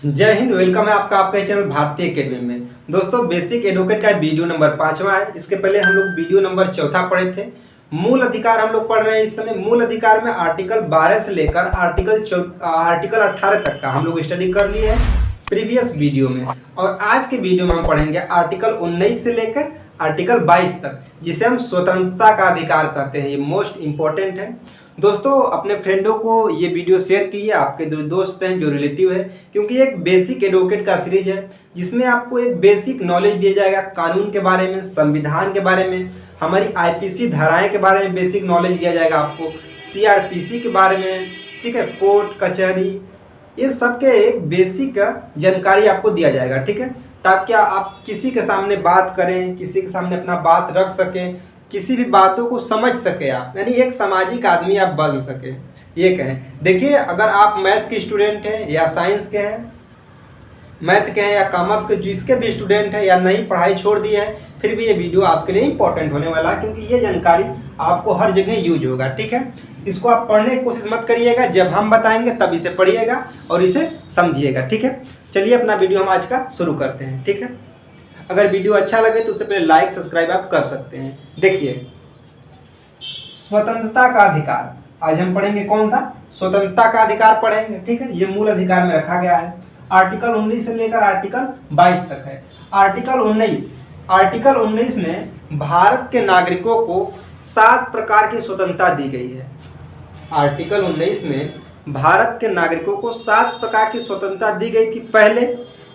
जय हिंद। वेलकम है आपका आपके चैनल भारतीय एकेडमी में। दोस्तों, बेसिक एडवोकेट का वीडियो नंबर 5वां है। इसके पहले हम लोग वीडियो नंबर 4 पढ़े थे। मूल अधिकार हम लोग पढ़ रहे हैं इस समय। मूल अधिकार में आर्टिकल 12 से लेकर आर्टिकल 18 तक का हम लोग स्टडी कर लिए हैं प्रीवियस वीडियो में। और आज के वीडियो में हम पढ़ेंगे आर्टिकल 19 से लेकर आर्टिकल 22 तक, जिसे हम स्वतंत्रता का अधिकार कहते हैं। ये मोस्ट इंपॉर्टेंट है। दोस्तों, अपने फ्रेंडों को ये वीडियो शेयर कीजिए, आपके जो दोस्त हैं, जो रिलेटिव है, क्योंकि एक बेसिक एडवोकेट का सीरीज है जिसमें आपको एक बेसिक नॉलेज दिया जाएगा कानून के बारे में, संविधान के बारे में, हमारी आईपीसी धाराएं के बारे में बेसिक नॉलेज दिया जाएगा आपको, सीआरपीसी के बारे में, ठीक है, कोर्ट कचहरी, ये सब के एक बेसिक जानकारी आपको दिया जाएगा, ठीक है, ताकि आप किसी के सामने बात करें, किसी के सामने अपना बात रख सकें, किसी भी बातों को समझ सके आप, यानी एक सामाजिक आदमी आप बन सके। ये कहें, देखिए, अगर आप मैथ के स्टूडेंट हैं या साइंस के हैं, मैथ के हैं या कॉमर्स के, जिसके भी स्टूडेंट हैं या नई पढ़ाई छोड़ दी है, फिर भी ये वीडियो आपके लिए इंपॉर्टेंट होने वाला है, क्योंकि ये जानकारी आपको हर जगह यूज होगा, ठीक है। इसको आप पढ़ने की कोशिश मत करिएगा, जब हम बताएंगे तब इसे पढ़िएगा और इसे समझिएगा, ठीक है। चलिए अपना वीडियो हम आज का शुरू करते हैं, ठीक है। अगर वीडियो अच्छा लगे तो उससे पहले लाइक सब्सक्राइब आप कर सकते हैं। देखिए, स्वतंत्रता का अधिकार आज हम पढ़ेंगे। कौन सा? स्वतंत्रता का अधिकार पढ़ेंगे, ठीक है। ये मूल अधिकार में रखा गया है। आर्टिकल 19 से लेकर आर्टिकल 22 तक है। आर्टिकल 19 में भारत के नागरिकों को 7 प्रकार की स्वतंत्रता दी गई है। आर्टिकल 19 में भारत के नागरिकों को 7 प्रकार की स्वतंत्रता दी गई थी पहले,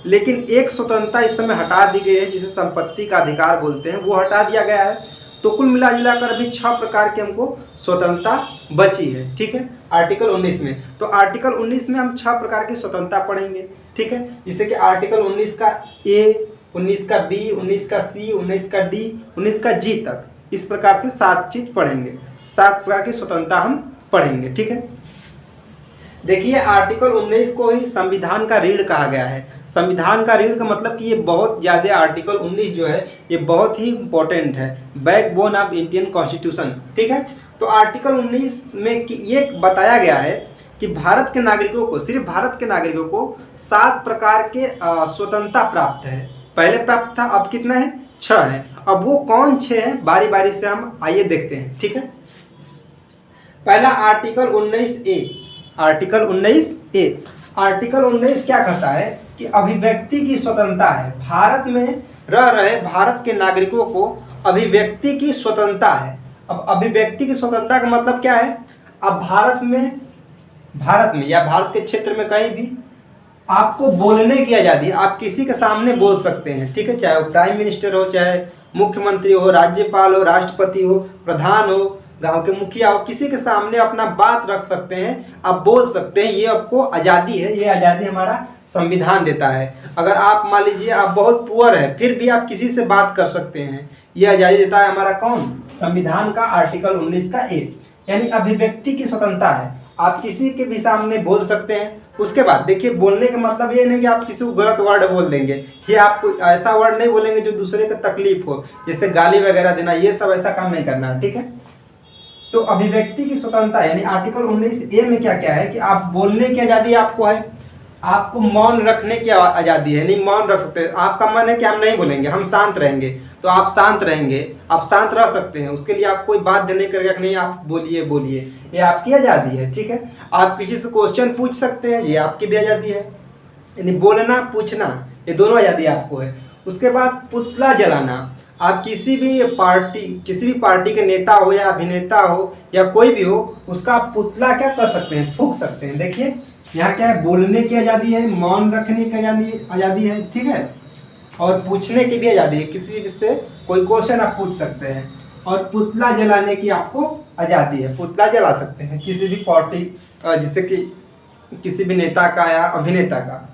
लेकिन एक स्वतंत्रता इस समय हटा दी गई है, जिसे संपत्ति का अधिकार बोलते हैं, वो हटा दिया गया है। तो कुल मिला जुलाकर अभी 6 प्रकार की हमको स्वतंत्रता बची है, ठीक है, आर्टिकल 19 में। तो आर्टिकल 19 में हम 6 प्रकार की स्वतंत्रता पढ़ेंगे, ठीक है। जैसे कि आर्टिकल 19 का ए, 19 का बी, 19 का सी, 19 का डी, 19 का जी तक, इस प्रकार से 7 चीज पढ़ेंगे। 7 प्रकार की स्वतंत्रता हम पढ़ेंगे, ठीक है। देखिए, आर्टिकल 19 को ही संविधान का रीढ़ कहा गया है। संविधान का रीढ़ का मतलब कि ये बहुत ज़्यादा, आर्टिकल 19 जो है ये बहुत ही इंपॉर्टेंट है, बैकबोन ऑफ इंडियन कॉन्स्टिट्यूशन, ठीक है। तो आर्टिकल 19 में कि ये बताया गया है कि भारत के नागरिकों को, सिर्फ भारत के नागरिकों को 7 प्रकार के स्वतंत्रता प्राप्त है। पहले प्राप्त था, अब कितना है? 6 है। अब वो कौन 6 है, बारी बारी से हम आइए देखते हैं, ठीक है। पहला article 19A। Article 19A, article 19 क्या कहता है कि अभिव्यक्ति की स्वतंत्रता है। भारत में रह रहे भारत के नागरिकों को अभिव्यक्ति की स्वतंत्रता है। अब अभिव्यक्ति की स्वतंत्रता का मतलब क्या है? अब भारत में या भारत के क्षेत्र में कहीं भी आपको बोलने की आज़ादी है। आप किसी के सामने बोल सकते हैं, ठीक है, चाहे वो प्राइम मिनिस्टर हो, चाहे मुख्यमंत्री हो, राज्यपाल हो, राष्ट्रपति हो, प्रधान हो, गांव के मुखिया हो, किसी के सामने अपना बात रख सकते हैं, आप बोल सकते हैं। ये आपको आज़ादी है, ये आज़ादी हमारा संविधान देता है। अगर आप मान लीजिए आप बहुत पुअर है, फिर भी आप किसी से बात कर सकते हैं, ये आज़ादी देता है हमारा कौन? संविधान का आर्टिकल 19 का ए, यानी अभिव्यक्ति की स्वतंत्रता है। आप किसी के भी सामने बोल सकते हैं। उसके बाद देखिए, बोलने का मतलब ये नहीं कि आप किसी को गलत वर्ड बोल देंगे, ये आपको ऐसा वर्ड नहीं बोलेंगे जो दूसरे को तकलीफ हो, जैसे गाली वगैरह देना, ये सब ऐसा काम नहीं करना है, ठीक है। तो अभिव्यक्ति की स्वतंत्रता यानी आर्टिकल 19A में क्या क्या है कि आप बोलने की आज़ादी आपको है, आपको मौन रखने की आज़ादी है, नहीं मौन रख सकते हैं। आपका मन है कि हम नहीं बोलेंगे, हम शांत रहेंगे, तो आप शांत रहेंगे, आप शांत रह सकते हैं। उसके लिए आप कोई बात देने करेगा कि नहीं आप बोलिए, ये आपकी आज़ादी है, ठीक है। आप किसी से क्वेश्चन पूछ सकते हैं, ये आपकी भी आज़ादी है, यानी बोलना पूछना, ये दोनों आज़ादी आपको है। उसके बाद पुतला जलाना, आप किसी भी पार्टी के नेता हो या अभिनेता हो या कोई भी हो, उसका आप पुतला क्या कर सकते हैं? फूंक सकते हैं। देखिए, यहाँ क्या है? बोलने की आज़ादी है, मौन रखने की आज़ादी है, ठीक है, और पूछने की भी आज़ादी है, किसी भी से कोई क्वेश्चन आप पूछ सकते हैं, और पुतला जलाने की आपको आज़ादी है, पुतला जला सकते हैं किसी भी पार्टी, जैसे कि किसी भी नेता का या अभिनेता का।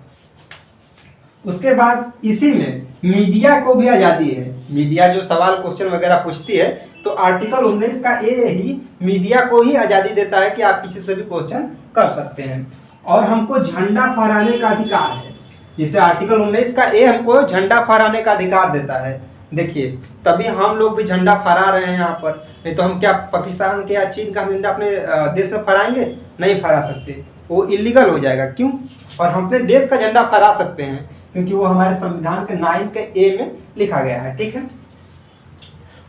उसके बाद इसी में मीडिया को भी आज़ादी है। मीडिया जो सवाल क्वेश्चन वगैरह पूछती है, तो आर्टिकल 19 का ए ही मीडिया को ही आज़ादी देता है कि आप किसी से भी क्वेश्चन कर सकते हैं। और हमको झंडा फहराने का अधिकार है, जैसे आर्टिकल 19 का ए हमको झंडा फहराने का अधिकार देता है। देखिए, तभी हम लोग भी झंडा फहरा रहे हैं यहाँ पर, नहीं तो हम क्या पाकिस्तान के या चीन का झंडा अपने देश में फहराएंगे? नहीं फहरा सकते। वो इलीगल हो जाएगा। क्यों? और हम अपने देश का झंडा फहरा सकते हैं क्योंकि वो हमारे संविधान के 9 के ए में लिखा गया है। ठीक है,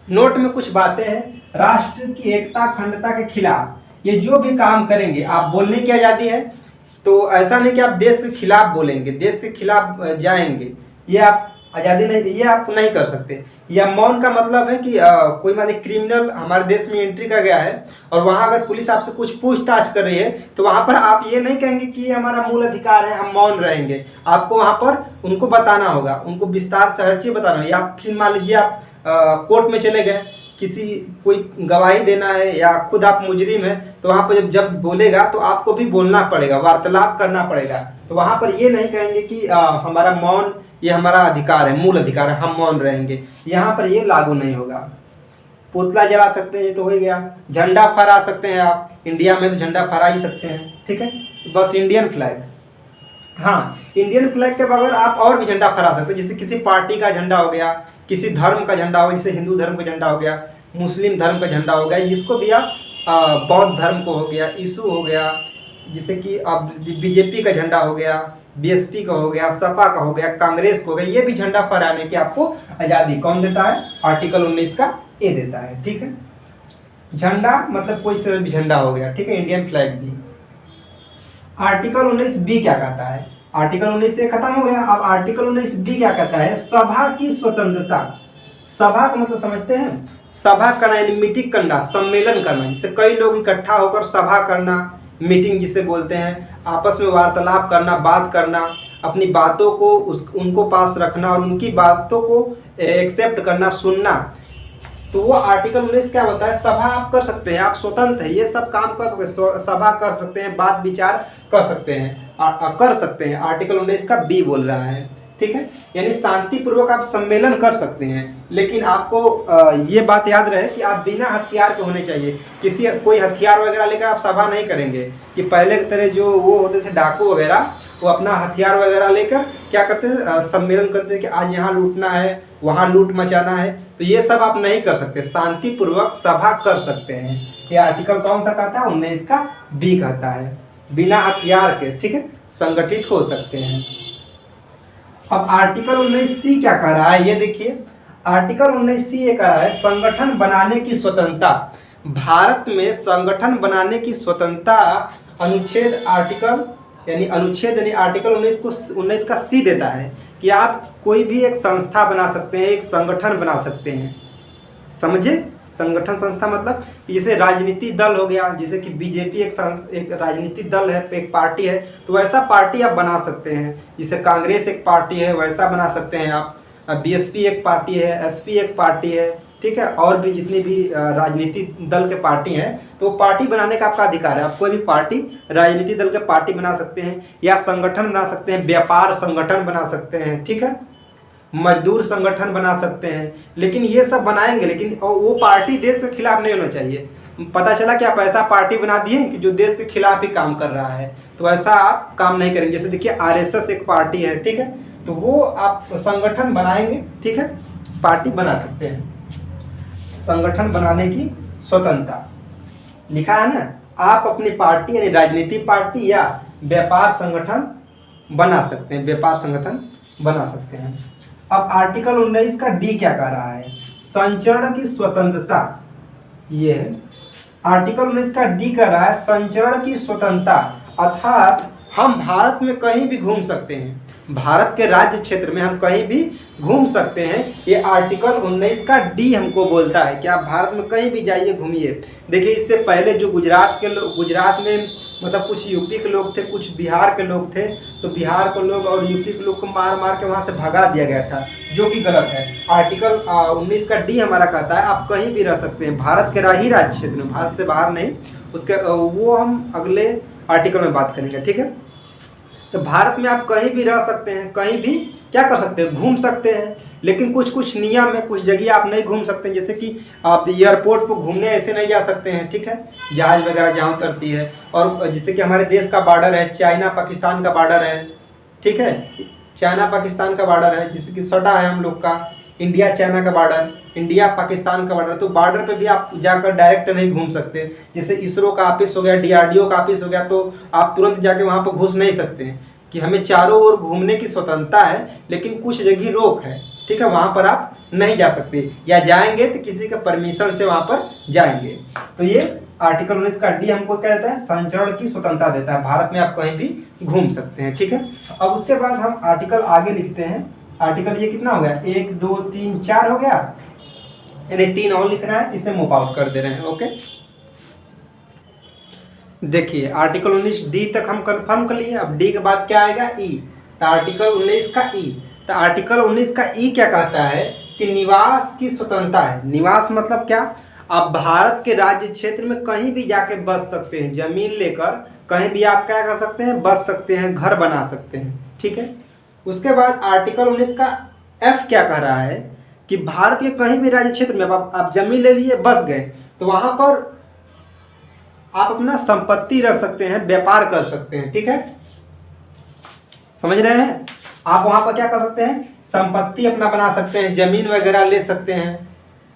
नोट में कुछ बातें हैं। राष्ट्र की एकता अखंडता के खिलाफ ये जो भी काम करेंगे, आप बोलने की आज़ादी है, तो ऐसा नहीं कि आप देश के खिलाफ बोलेंगे, देश के खिलाफ जाएंगे, ये आप आज़ादी नहीं, ये आप नहीं कर सकते। या मौन का मतलब है कि कोई मान लीजिए क्रिमिनल हमारे देश में एंट्री कर गया है और वहाँ अगर पुलिस आपसे कुछ पूछताछ कर रही है तो वहाँ पर आप ये नहीं कहेंगे कि ये हमारा मूल अधिकार है, हम मौन रहेंगे। आपको वहाँ पर उनको बताना होगा, उनको विस्तार से हर चीज़ बताना होगा। या फिर मान लीजिए आप कोर्ट में चले गए, किसी कोई गवाही देना है या खुद आप मुजरिम है, तो वहाँ पर जब बोलेगा तो आपको भी बोलना पड़ेगा, वार्तालाप करना पड़ेगा। तो वहाँ पर ये नहीं कहेंगे कि हमारा मौन ये हमारा अधिकार है, मूल अधिकार है, हम मौन रहेंगे। यहाँ पर ये लागू नहीं होगा। पुतला जला सकते हैं, ये तो हो ही गया। झंडा फहरा सकते हैं आप, इंडिया में तो झंडा फहरा ही सकते हैं। ठीक है, बस इंडियन फ्लैग, हाँ इंडियन फ्लैग के बगैर आप और भी झंडा फहरा सकते हैं। जैसे किसी पार्टी का झंडा हो गया, किसी धर्म का झंडा हो गया, जैसे हिंदू धर्म का झंडा हो गया, मुस्लिम धर्म का झंडा हो गया, जिसको भी आप बौद्ध धर्म को हो गया, ईसू हो गया, जैसे कि अब बीजेपी का झंडा हो गया, बीएसपी का हो गया, सपा का हो गया, कांग्रेस का हो गया, ये भी झंडा फहराने की आपको आज़ादी कौन देता है? आर्टिकल 19 का ए देता है। ठीक है, झंडा मतलब कोई से भी झंडा हो गया। ठीक है, इंडियन फ्लैग भी। आर्टिकल 19 बी क्या कहता है? आर्टिकल 19 से खत्म हो गया। अब आर्टिकल 19 बी क्या कहता है? सभा की स्वतंत्रता। सभा का मतलब समझते हैं? सभा करना यानी मीटिंग करना, सम्मेलन करना, जिससे कई लोग इकट्ठा होकर सभा करना, मीटिंग जिसे बोलते हैं, आपस में वार्तालाप करना, बात करना, अपनी बातों को उनको पास रखना और उनकी बातों को एक्सेप्ट करना, सुनना। तो वो आर्टिकल 19 क्या होता है? सभा आप कर सकते हैं, आप स्वतंत्र हैं, ये सब काम कर सकते हैं, सभा कर सकते हैं, बात विचार कर सकते हैं, आर्टिकल 19 का बी बोल रहा है। ठीक है, यानी शांतिपूर्वक आप सम्मेलन कर सकते हैं, लेकिन आपको ये बात याद रहे कि आप बिना हथियार के होने चाहिए। कोई हथियार वगैरह लेकर आप सभा नहीं करेंगे कि पहले की तरह जो वो होते थे डाकू वगैरह, वो अपना हथियार वगैरह लेकर क्या करते थे? सम्मेलन करते थे कि आज यहाँ लूटना है, वहाँ लूट मचाना है। तो ये सब आप नहीं कर सकते, शांतिपूर्वक सभा कर सकते हैं। ये आर्टिकल कौन सा कहता है? 19 का बी कहता है, बिना हथियार के। ठीक है, संगठित हो सकते हैं। अब आर्टिकल 19 सी क्या कह रहा है? ये देखिए, आर्टिकल 19 सी ये कह रहा है संगठन बनाने की स्वतंत्रता। भारत में संगठन बनाने की स्वतंत्रता अनुच्छेद आर्टिकल 19 का सी देता है कि आप कोई भी एक संस्था बना सकते हैं, एक संगठन बना सकते हैं। समझे? संगठन संस्था मतलब जैसे राजनीति दल हो गया, जैसे कि बीजेपी एक राजनीति दल है, एक पार्टी है, तो वैसा पार्टी आप बना सकते हैं। जैसे कांग्रेस एक पार्टी है, वैसा बना सकते हैं आप। बीएसपी एक पार्टी है, एसपी एक पार्टी है। ठीक है, और भी जितनी भी राजनीति दल के पार्टी हैं, तो पार्टी बनाने का आपका अधिकार है। आप कोई भी पार्टी, राजनीति दल के पार्टी बना सकते हैं या संगठन बना सकते हैं, व्यापार संगठन बना सकते हैं। ठीक है, मजदूर संगठन बना सकते हैं। लेकिन ये सब बनाएंगे, लेकिन वो पार्टी देश के खिलाफ नहीं होना चाहिए। पता चला कि आप ऐसा पार्टी बना दिए कि जो देश के खिलाफ ही काम कर रहा है, तो ऐसा आप काम नहीं करेंगे। जैसे देखिए आरएसएस एक पार्टी है, ठीक है, तो वो आप संगठन बनाएंगे, ठीक है, पार्टी बना सकते हैं। संगठन बनाने की स्वतंत्रता लिखा है ना, आप अपनी पार्टी यानी राजनीतिक पार्टी या व्यापार संगठन बना सकते हैं, व्यापार संगठन बना सकते हैं। अब आर्टिकल 19 का डी क्या कह रहा है? संचरण की स्वतंत्रता। ये है आर्टिकल 19 का डी कह रहा है संचरण की स्वतंत्रता, अर्थात हम भारत में कहीं भी घूम सकते हैं, भारत के राज्य क्षेत्र में हम कहीं भी घूम सकते हैं। ये आर्टिकल 19 का डी हमको बोलता है कि आप भारत में कहीं भी जाइए, घूमिए। देखिए इससे पहले जो गुजरात में मतलब कुछ यूपी के लोग थे, कुछ बिहार के लोग थे, तो बिहार के लोग और यूपी के लोग को मार मार के वहाँ से भगा दिया गया था, जो कि गलत है। आर्टिकल 19 का डी हमारा कहता है आप कहीं भी रह सकते हैं भारत के ही राज्य क्षेत्र में, भारत से बाहर नहीं। उसके वो हम अगले आर्टिकल में बात करेंगे, ठीक है। तो भारत में आप कहीं भी रह सकते हैं, कहीं भी क्या कर सकते हैं, घूम सकते हैं, लेकिन कुछ कुछ नियम है, कुछ जगह आप नहीं घूम सकते हैं। जैसे कि आप एयरपोर्ट पर घूमने ऐसे नहीं जा सकते हैं, ठीक है, जहाज़ वगैरह जहाँ उतरती है। और जैसे कि हमारे देश का बॉर्डर है, चाइना पाकिस्तान का बॉर्डर है, ठीक है, चाइना पाकिस्तान का बॉर्डर है, जिससे कि सटा है हम लोग का, इंडिया चाइना का बॉर्डर, इंडिया पाकिस्तान का बॉर्डर, तो बॉर्डर पे भी आप जाकर डायरेक्ट नहीं घूम सकते। जैसे इसरो का ऑफिस हो गया, DRDO का ऑफिस हो गया, तो आप तुरंत जाके वहाँ पर घुस नहीं सकते हैं कि हमें चारों ओर घूमने की स्वतंत्रता है, लेकिन कुछ जगह रोक है, ठीक है, वहाँ पर आप नहीं जा सकते, या जाएंगे तो किसी के परमिशन से वहाँ पर जाएंगे। तो ये आर्टिकल 19 का डी हमको क्या देता है, संचरण की स्वतंत्रता देता है, भारत में आप कहीं भी घूम सकते हैं, ठीक है। अब उसके बाद हम आर्टिकल आगे लिखते हैं। आर्टिकल ये कितना हो गया, 1 2 3 4 हो गया, यानी 3 और लिखना है, इसे मूव आउट कर दे रहे हैं। ओके, देखिए आर्टिकल 19 डी तक हम कंफर्म कर लिए। अब डी के बाद क्या आएगा, ई। तो आर्टिकल 19 का ई, तो आर्टिकल 19 का ई क्या कहता है कि निवास की स्वतंत्रता है। निवास मतलब क्या, आप भारत के राज्य क्षेत्र में कहीं भी जाके बस सकते हैं, जमीन लेकर कहीं भी आप क्या कर सकते हैं, बस सकते हैं, घर बना सकते हैं, ठीक है। उसके बाद आर्टिकल 19 का एफ क्या कह रहा है कि भारत के कहीं भी राज्य क्षेत्र में आप जमीन ले लिए, बस गए, तो वहां पर आप अपना संपत्ति रख सकते हैं, व्यापार कर सकते हैं, ठीक है, समझ रहे हैं। आप वहां पर क्या कर सकते हैं, संपत्ति अपना बना सकते हैं, जमीन वगैरह ले सकते हैं,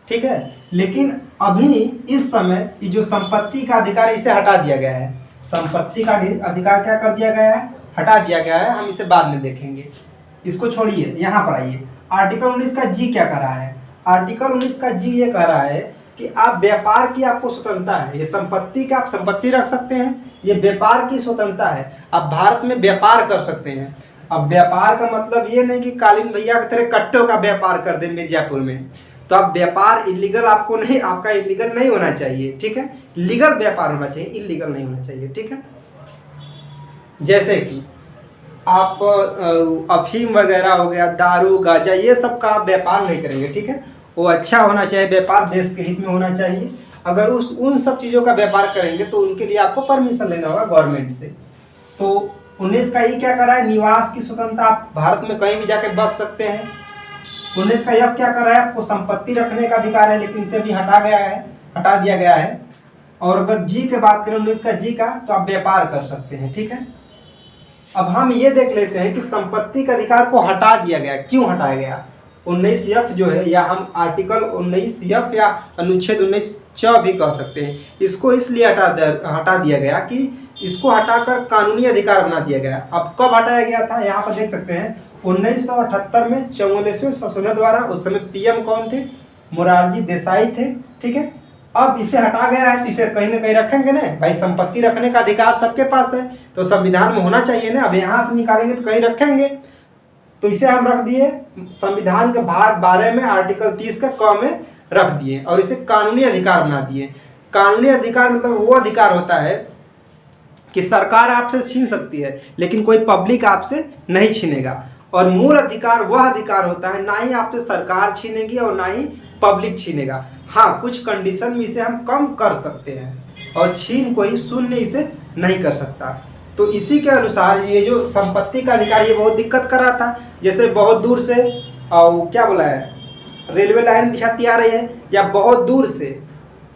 ठीक है। लेकिन अभी इस समय ये जो संपत्ति का अधिकार इसे हटा दिया गया है, संपत्ति का अधिकार क्या कर दिया गया है, हटा दिया गया है। हम इसे बाद में देखेंगे, इसको छोड़िए, यहाँ पर आइए। आर्टिकल 19 का जी क्या कह रहा है, आर्टिकल 19 का जी ये कह रहा है कि आप व्यापार की आपको स्वतंत्रता है। ये संपत्ति का आप संपत्ति रख सकते हैं, ये व्यापार की स्वतंत्रता है, आप भारत में व्यापार कर सकते हैं। अब व्यापार का मतलब ये नहीं कि कालीन भैया की तरह कट्टों का व्यापार कर दे मिर्जापुर में, तो आप व्यापार इलीगल आपको नहीं, आपका इलीगल नहीं होना चाहिए, ठीक है, लीगल व्यापार होना चाहिए, इलीगल नहीं होना चाहिए, ठीक है। जैसे कि आप अफीम वगैरह हो गया, दारू गांजा, ये सब का आप व्यापार नहीं करेंगे, ठीक है, वो अच्छा होना चाहिए, व्यापार देश के हित में होना चाहिए। अगर उन सब चीज़ों का व्यापार करेंगे तो उनके लिए आपको परमिशन लेना होगा गवर्नमेंट से। तो 19 का ये क्या कर रहा है, निवास की स्वतंत्रता, आप भारत में कहीं भी जाके बस सकते हैं। 19 का यह क्या कर रहा है, आपको संपत्ति रखने का अधिकार है, लेकिन इसे भी हटा दिया गया है। और अगर जी की बात करें 19 का जी का, तो आप व्यापार कर सकते हैं, ठीक है। अब हम ये देख लेते हैं कि संपत्ति के अधिकार को हटा दिया गया, क्यों हटाया गया। 19F जो है, या हम आर्टिकल 19F या अनुच्छेद 19 भी कह सकते हैं, इसको इसलिए हटा दिया गया कि इसको हटाकर कानूनी अधिकार बना दिया गया। अब कब हटाया गया था, यहाँ पर देख सकते हैं 1978 में 44वें संशोधन द्वारा। उस समय PM कौन थे, मोरारजी देसाई थे, ठीक है। अब इसे हटा गया है तो इसे कहीं ना कहीं रखेंगे ना भाई, संपत्ति रखने का अधिकार सबके पास है, तो संविधान में होना चाहिए ना। अब यहाँ से निकालेंगे तो कहीं रखेंगे, तो इसे हम रख दिए संविधान के भाग 12 में आर्टिकल 30 का क में रख दिए, और इसे कानूनी अधिकार बना दिए। कानूनी अधिकार मतलब वो अधिकार होता है कि सरकार आपसे छीन सकती है, लेकिन कोई पब्लिक आपसे नहीं छीनेगा। और मूल अधिकार वह अधिकार होता है, ना ही आपसे सरकार छीनेगी और ना ही पब्लिक छीनेगा। हाँ, कुछ कंडीशन में इसे हम कम कर सकते हैं, और छीन कोई शून्य इसे नहीं कर सकता। तो इसी के अनुसार ये जो संपत्ति का अधिकार, ये बहुत दिक्कत कर रहा था। जैसे बहुत दूर से और क्या बोला है, रेलवे लाइन बिछाती आ रही है, या बहुत दूर से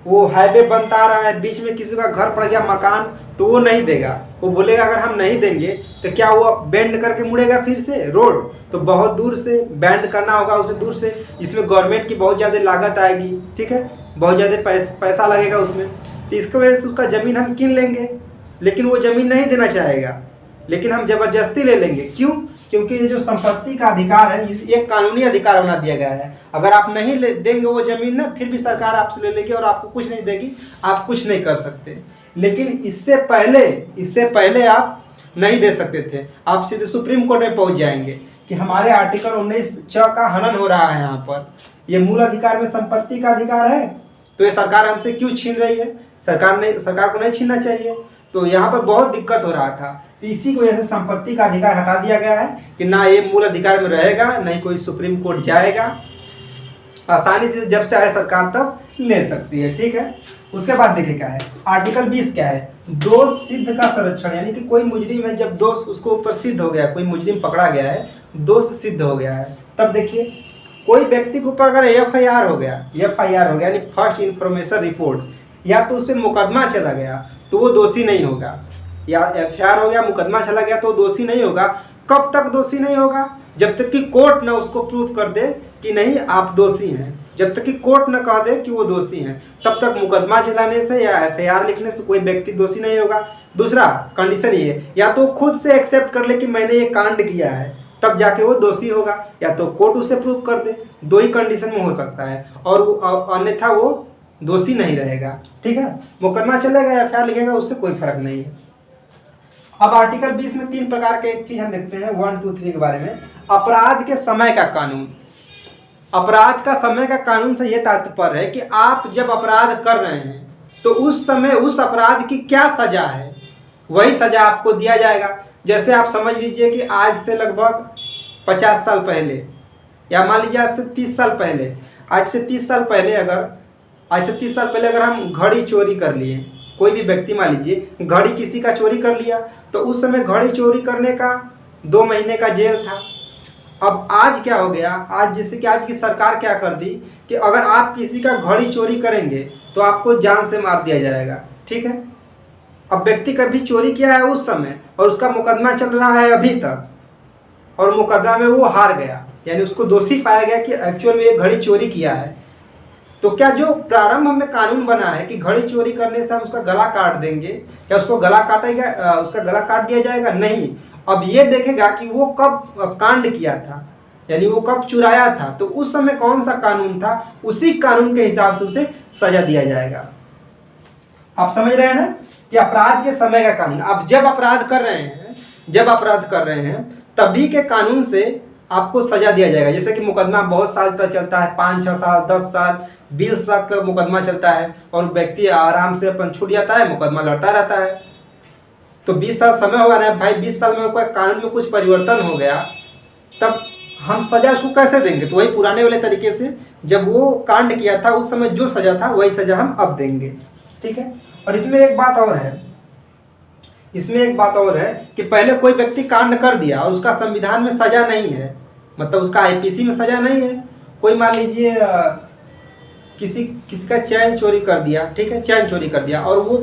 वो हाईवे बनता आ रहा है, बीच में किसी का घर पड़ गया, मकान, तो वो नहीं देगा। वो बोलेगा अगर हम नहीं देंगे तो क्या वो बेंड करके मुड़ेगा फिर से रोड, तो बहुत दूर से बैंड करना होगा उसे, दूर से। इसमें गवर्नमेंट की बहुत ज़्यादा लागत आएगी, ठीक है, बहुत ज़्यादा पैसा लगेगा उसमें। तो इसकी वजह से उसका ज़मीन हम कीन लेंगे, लेकिन वो ज़मीन नहीं देना चाहेगा, लेकिन हम ज़बरदस्ती ले लेंगे। क्यों? क्योंकि ये जो संपत्ति का अधिकार है, ये कानूनी अधिकार बना दिया गया है। अगर आप नहीं देंगे वो ज़मीन ना, फिर भी सरकार आपसे ले लेगी और आपको कुछ नहीं देगी, आप कुछ नहीं कर सकते। लेकिन इससे पहले आप नहीं दे सकते थे, आप सीधे सुप्रीम कोर्ट में पहुंच जाएंगे कि हमारे आर्टिकल 19 का हनन हो रहा है। यहाँ पर ये मूल अधिकार में संपत्ति का अधिकार है, तो ये सरकार हमसे क्यों छीन रही है, सरकार को नहीं छीनना चाहिए। तो यहाँ पर बहुत दिक्कत हो रहा था, तो इसी की वजह से संपत्ति का अधिकार हटा दिया गया है कि ना ये मूल अधिकार में रहेगा, नहीं कोई सुप्रीम कोर्ट जाएगा, आसानी से जब से आए सरकार तब ले सकती है, ठीक है। उसके बाद देखिए क्या है, आर्टिकल 20 क्या है, दोष सिद्ध का संरक्षण, यानी कि कोई मुजरिम है, जब दोष उसको ऊपर सिद्ध हो गया, कोई मुजरिम पकड़ा गया है, दोष सिद्ध हो गया है, तब देखिए कोई व्यक्ति के ऊपर अगर FIR हो गया यानी फर्स्ट इन्फॉर्मेशन रिपोर्ट, या तो उस पर मुकदमा चला गया तो वो दोषी नहीं होगा, या FIR हो गया, मुकदमा चला गया तो दोषी नहीं होगा। कब तक दोषी नहीं होगा? जब तक कि कोर्ट ना उसको प्रूव कर दे कि नहीं आप दोषी हैं। जब तक कि कोर्ट न कह दे कि वो दोषी हैं, तब तक मुकदमा चलाने से या एफआईआर लिखने से कोई व्यक्ति दोषी नहीं होगा। दूसरा कंडीशन ये, या तो खुद से एक्सेप्ट कर ले कि मैंने ये कांड किया है, तब जाके वो दोषी होगा, या तो कोर्ट उसे प्रूव कर दे। दो ही कंडीशन में हो सकता है, और अन्यथा वो दोषी नहीं रहेगा। ठीक है, मुकदमा चलेगा या एफआईआर लिखेगा, उससे कोई फर्क नहीं है। अब आर्टिकल 20 में 3 प्रकार के एक चीज हम देखते हैं 1, 2, 3 के बारे में। अपराध के समय का कानून। अपराध का समय का कानून से यह तात्पर्य है कि आप जब अपराध कर रहे हैं तो उस समय उस अपराध की क्या सजा है, वही सजा आपको दिया जाएगा। जैसे आप समझ लीजिए कि आज से लगभग 50 साल पहले, या मान लीजिए आज से 30 साल पहले, आज से 30 साल पहले अगर हम घड़ी चोरी कर लिए, कोई भी व्यक्ति मान लीजिए घड़ी किसी का चोरी कर लिया, तो उस समय घड़ी चोरी करने का 2 महीने का जेल था। अब आज क्या हो गया, आज जैसे कि आज की सरकार क्या कर दी कि अगर आप किसी का घड़ी चोरी करेंगे तो आपको जान से मार दिया जाएगा। ठीक है, अब व्यक्ति कभी चोरी किया है उस समय और उसका मुकदमा चल रहा है अभी तक, और मुकदमा में वो हार गया, यानी उसको दोषी पाया गया कि एक्चुअल में ये घड़ी चोरी किया है। तो क्या जो प्रारंभ में कानून बना है कि घड़ी चोरी करने से हम उसका गला काट देंगे, क्या उसको गला काटेगा, उसका गला काट दिया जाएगा? नहीं। अब ये देखेगा कि वो कब कांड किया था, यानी वो कब चुराया था, तो उस समय कौन सा कानून था, उसी कानून के हिसाब से उसे सजा दिया जाएगा। आप समझ रहे हैं ना कि अपराध के समय का कानून। आप जब अपराध कर रहे हैं तभी के कानून से आपको सजा दिया जाएगा। जैसे कि मुकदमा बहुत साल तक चलता है, 5, 6 साल, 10 साल, 20 साल तक मुकदमा चलता है, और व्यक्ति आराम से अपन छूट जाता है, मुकदमा लड़ता रहता है। तो 20 साल समय होगा ना भाई, 20 साल में कोई कानून में कुछ परिवर्तन हो गया, तब हम सजा उसको कैसे देंगे? तो वही पुराने वाले तरीके से, जब वो कांड किया था उस समय जो सजा था वही सजा हम अब देंगे। ठीक है, और इसमें एक बात और है कि पहले कोई व्यक्ति कांड कर दिया और उसका संविधान में सजा नहीं है, मतलब उसका आईपीसी में सजा नहीं है। कोई मान लीजिए किसी का चैन चोरी कर दिया, ठीक है, चैन चोरी कर दिया, और वो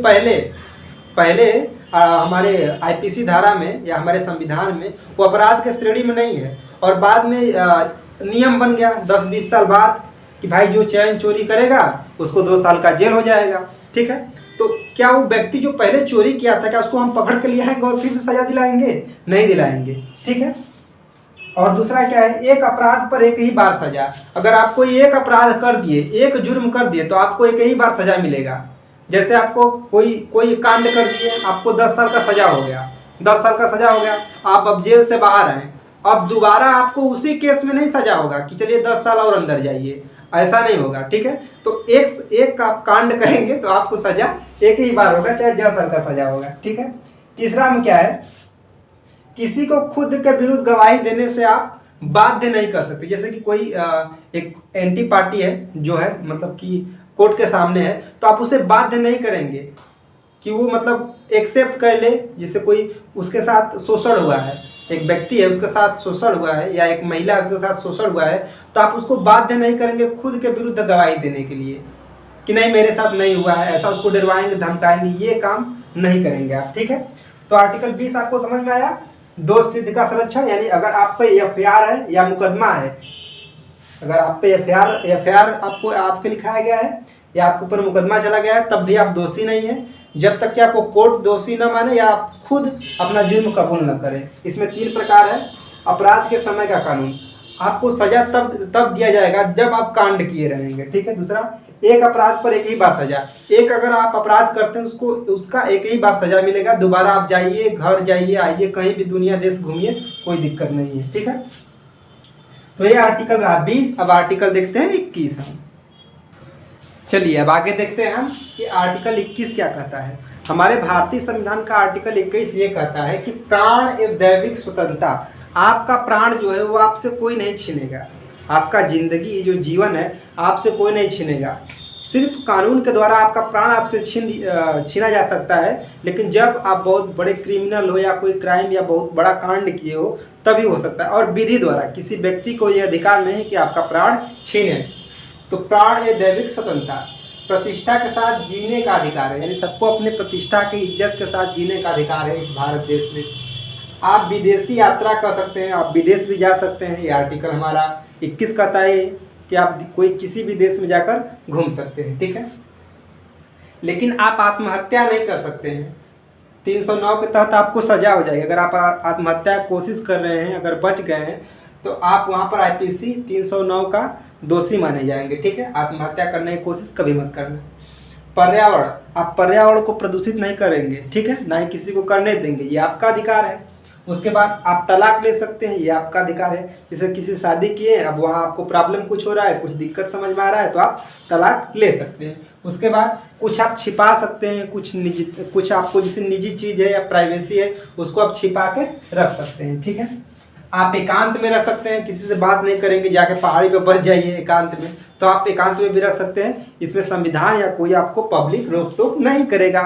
पहले हमारे आईपीसी धारा में या हमारे संविधान में वो अपराध के श्रेणी में नहीं है, और बाद में नियम बन गया 10-20 साल बाद कि भाई जो चैन चोरी करेगा उसको 2 साल का जेल हो जाएगा। ठीक है, तो क्या वो व्यक्ति जो पहले चोरी किया था, क्या उसको हम पकड़ के ले आएंगे और फिर से सजा दिलाएंगे? नहीं दिलाएंगे। ठीक है, और दूसरा क्या है, एक अपराध पर एक ही बार सजा। अगर आप कोई एक अपराध कर दिए, एक जुर्म कर दिए, तो आपको एक ही बार सजा मिलेगा। जैसे आपको कोई कांड कर दिए, आपको 10 साल का सजा हो गया, 10 साल का सजा हो गया, आप अब जेल से बाहर आए, अब दोबारा आपको उसी केस में नहीं सजा होगा कि चलिए 10 साल और अंदर जाइए, ऐसा नहीं होगा। ठीक है, तो एक आप कांड करेंगे तो आपको सजा एक ही बार होगा, चाहे 10 साल का सजा होगा। ठीक है, तीसरा में क्या है, किसी को खुद के विरुद्ध गवाही देने से आप बाध्य नहीं कर सकते। जैसे कि कोई एक एंटी पार्टी है जो है, मतलब कि कोर्ट के सामने है, तो आप उसे बाध्य नहीं करेंगे कि वो मतलब एक्सेप्ट कर ले। जैसे कोई उसके साथ शोषण हुआ है, एक व्यक्ति है उसके साथ शोषण हुआ है, या एक महिला है उसके साथ शोषण हुआ है, तो आप उसको बाध्य नहीं करेंगे खुद के विरुद्ध गवाही देने के लिए कि नहीं मेरे साथ नहीं हुआ है, ऐसा उसको डरवाएंगे, धमकाएंगे, ये काम नहीं करेंगे आप। ठीक है, तो आर्टिकल 20 आपको समझ में आया। दोष सिद्ध का संरक्षण, यानी अगर आप पे एफआईआर है या मुकदमा है, अगर आप पे एफआईआर आपको आपके लिखाया गया है या आपके ऊपर मुकदमा चला गया है, तब भी आप दोषी नहीं है, जब तक कि आपको कोर्ट दोषी न माने या आप खुद अपना जुर्म कबूल न करें। इसमें 3 प्रकार है। अपराध के समय का कानून, आपको सजा तब दिया जाएगा जब आप कांड किए रहेंगे। ठीक है, दूसरा, एक अपराध पर एक ही बार सजा। एक अगर आप अपराध करते हैं उसका एक ही बार सजा मिलेगा, दोबारा आप जाइए, घर जाइए, आइए, कहीं भी दुनिया देश घूमिए, कोई दिक्कत नहीं है। ठीक है, तो ये आर्टिकल रहा 20। अब आर्टिकल देखते हैं 21 हम। चलिए अब आगे देखते हैं हम कि आर्टिकल 21 क्या कहता है। हमारे भारतीय संविधान का आर्टिकल 21 ये कहता है कि प्राण एवं दैविक स्वतंत्रता, आपका प्राण जो है वो आपसे कोई नहीं छीनेगा, आपका जिंदगी जो जीवन है आपसे कोई नहीं छीनेगा। सिर्फ कानून के द्वारा आपका प्राण आपसे छीना जा सकता है, लेकिन जब आप बहुत बड़े क्रिमिनल हो या कोई क्राइम या बहुत बड़ा कांड किए हो तभी हो सकता है, और विधि द्वारा किसी व्यक्ति को यह अधिकार नहीं कि आपका प्राण छीने। तो प्राण है दैविक स्वतंत्रता, प्रतिष्ठा के साथ जीने का अधिकार है, यानी सबको अपने प्रतिष्ठा की इज्जत के साथ जीने का अधिकार है इस भारत देश में। आप विदेशी यात्रा कर सकते हैं, आप विदेश भी जा सकते हैं। ये आर्टिकल हमारा 21 कहता है कि आप कोई किसी भी देश में जाकर घूम सकते हैं, ठीक है। लेकिन आप आत्महत्या नहीं कर सकते हैं। 309 के तहत आपको सजा हो जाएगी। अगर आप आत्महत्या की कोशिश कर रहे हैं, अगर बच गए हैं, तो आप वहाँ पर IPC 309 का दोषी माने जाएंगे, ठीक है। आत्महत्या करने की कोशिश कभी मत करना। पर्यावरण, आप पर्यावरण को प्रदूषित नहीं करेंगे, ठीक है, ना ही किसी को करने देंगे, ये आपका अधिकार है। उसके बाद आप तलाक ले सकते हैं, ये आपका अधिकार है। जैसे किसी शादी किए, अब वहाँ आपको प्रॉब्लम कुछ हो रहा है, कुछ दिक्कत समझ में आ रहा है, तो आप तलाक ले सकते हैं। उसके बाद कुछ आप छिपा सकते हैं, कुछ आपको जैसे निजी चीज़ है या प्राइवेसी है, उसको आप छिपा के रख सकते हैं, ठीक है। आप एकांत में रह सकते हैं, किसी से बात नहीं करेंगे, जाके पहाड़ी पे बस जाइए एकांत में, तो आप एकांत में भी रह सकते हैं। इसमें संविधान या कोई आपको पब्लिक रोक टोक नहीं करेगा।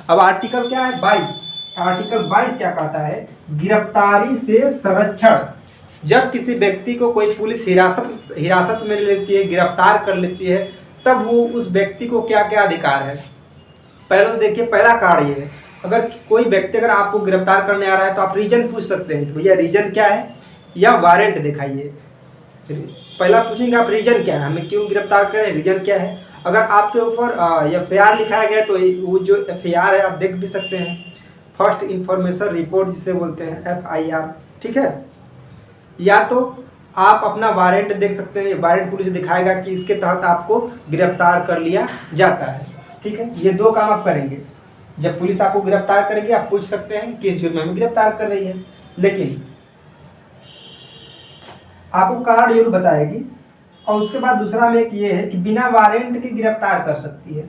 अब आर्टिकल क्या है 22, आर्टिकल 22 क्या कहता है, गिरफ्तारी से संरक्षण। जब किसी व्यक्ति को कोई पुलिस हिरासत में लेती है, गिरफ्तार कर लेती है, तब वो उस व्यक्ति को क्या क्या अधिकार है। पहले तो देखिए, पहला कार्य है, अगर कोई व्यक्ति अगर आपको गिरफ्तार करने आ रहा है तो आप रीजन पूछ सकते हैं कि भैया रीजन क्या है, या वारंट दिखाइए। पहला पूछेंगे आप रीजन क्या है, हमें क्यों गिरफ्तार करें, रीजन क्या है। अगर आपके ऊपर FIR लिखाया गया तो वो जो FIR है आप देख भी सकते हैं, फर्स्ट इंफॉर्मेशन रिपोर्ट जिसे बोलते हैं, FIR, ठीक है। या तो आप अपना वारंट देख सकते हैं, वारंट पुलिस दिखाएगा कि इसके तहत आपको गिरफ्तार कर लिया जाता है, ठीक है। ये दो काम आप करेंगे। जब पुलिस आपको गिरफ्तार करेगी, आप पूछ सकते हैं कि किस जुर्म में गिरफ्तार कर रही है, लेकिन आपको कार्ड जरूर बताएगी। और उसके बाद दूसरा में एक ये है कि बिना वारंट के गिरफ्तार कर सकती है।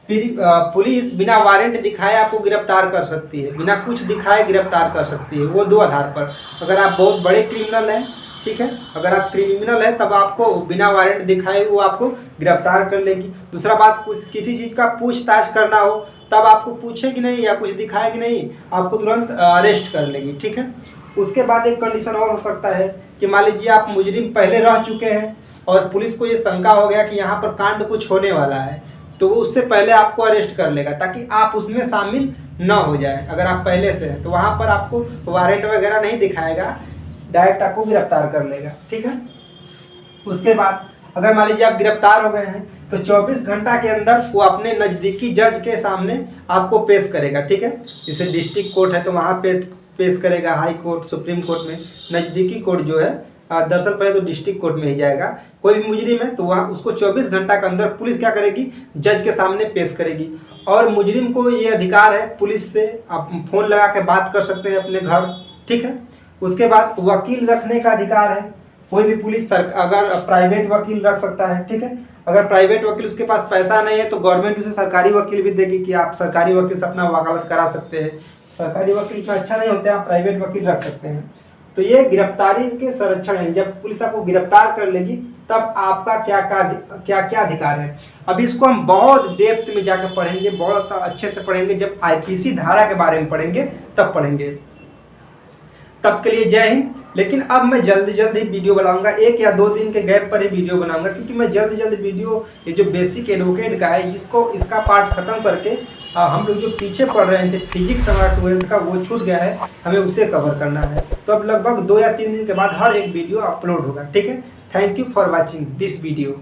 फिर पुलिस बिना वारंट दिखाए आपको गिरफ्तार कर सकती है, बिना कुछ दिखाए गिरफ्तार कर सकती है। वो दो आधार पर, अगर आप बहुत बड़े क्रिमिनल हैं, ठीक है, अगर आप क्रिमिनल है तब आपको बिना वारंट दिखाए वो आपको गिरफ्तार कर लेगी। दूसरा बात, कुछ किसी चीज़ का पूछताछ करना हो तब आपको पूछेगी नहीं या कुछ दिखाएगी नहीं, आपको तुरंत अरेस्ट कर लेगी, ठीक है। उसके बाद एक कंडीशन और हो सकता है कि मान लीजिए आप मुजरिम पहले रह चुके हैं और पुलिस को ये शंका हो गया कि यहाँ पर कांड कुछ होने वाला है, तो वो उससे पहले आपको अरेस्ट कर लेगा ताकि आप उसमें शामिल न हो जाए। अगर आप पहले से हैं तो वहाँ पर आपको वारंट वगैरह नहीं दिखाएगा, डायरेक्ट आपको गिरफ्तार कर लेगा, ठीक है। उसके बाद अगर मान लीजिए आप गिरफ्तार हो गए हैं तो 24 घंटा के अंदर वो अपने नज़दीकी जज के सामने आपको पेश करेगा, ठीक है। जैसे डिस्ट्रिक्ट कोर्ट है तो वहाँ पे पेश करेगा, हाई कोर्ट, सुप्रीम कोर्ट में। नज़दीकी कोर्ट जो है, दरअसल पहले तो डिस्ट्रिक्ट कोर्ट में ही जाएगा। कोई भी मुजरिम है तो वहाँ उसको 24 घंटा के अंदर पुलिस क्या करेगी, जज के सामने पेश करेगी। और मुजरिम को ये अधिकार है, पुलिस से आप फ़ोन लगा के बात कर सकते हैं अपने घर, ठीक है। उसके बाद वकील रखने का अधिकार है, कोई भी पुलिस अगर प्राइवेट वकील रख सकता है, ठीक है। अगर प्राइवेट वकील उसके पास पैसा नहीं है तो गवर्नमेंट उसे सरकारी वकील भी देगी कि आप सरकारी वकील से अपना वकालत करा सकते हैं। सरकारी वकील इतना अच्छा नहीं होता है, आप प्राइवेट वकील रख सकते हैं। तो ये गिरफ्तारी के संरक्षण है। जब पुलिस आपको गिरफ्तार कर लेगी तब आपका क्या क्या अधिकार है। अभी इसको हम बहुत डेप्थ में जाकर पढ़ेंगे, बहुत अच्छे से पढ़ेंगे। जब IPC धारा के बारे में पढ़ेंगे तब पढ़ेंगे। तब के लिए जय हिंद। लेकिन अब मैं जल्दी जल्दी वीडियो बनाऊंगा, 1 या 2 दिन के गैप पर ही वीडियो बनाऊंगा, क्योंकि मैं जल्दी वीडियो ये जो बेसिक एडवोकेट का है इसका पार्ट खत्म करके हम लोग जो पीछे पढ़ रहे थे फिजिक्स हमारा 12th का वो छूट गया है, हमें उसे कवर करना है। तो अब लगभग 2 या 3 दिन के बाद हर एक वीडियो अपलोड होगा, ठीक है। Thank you for watching this video.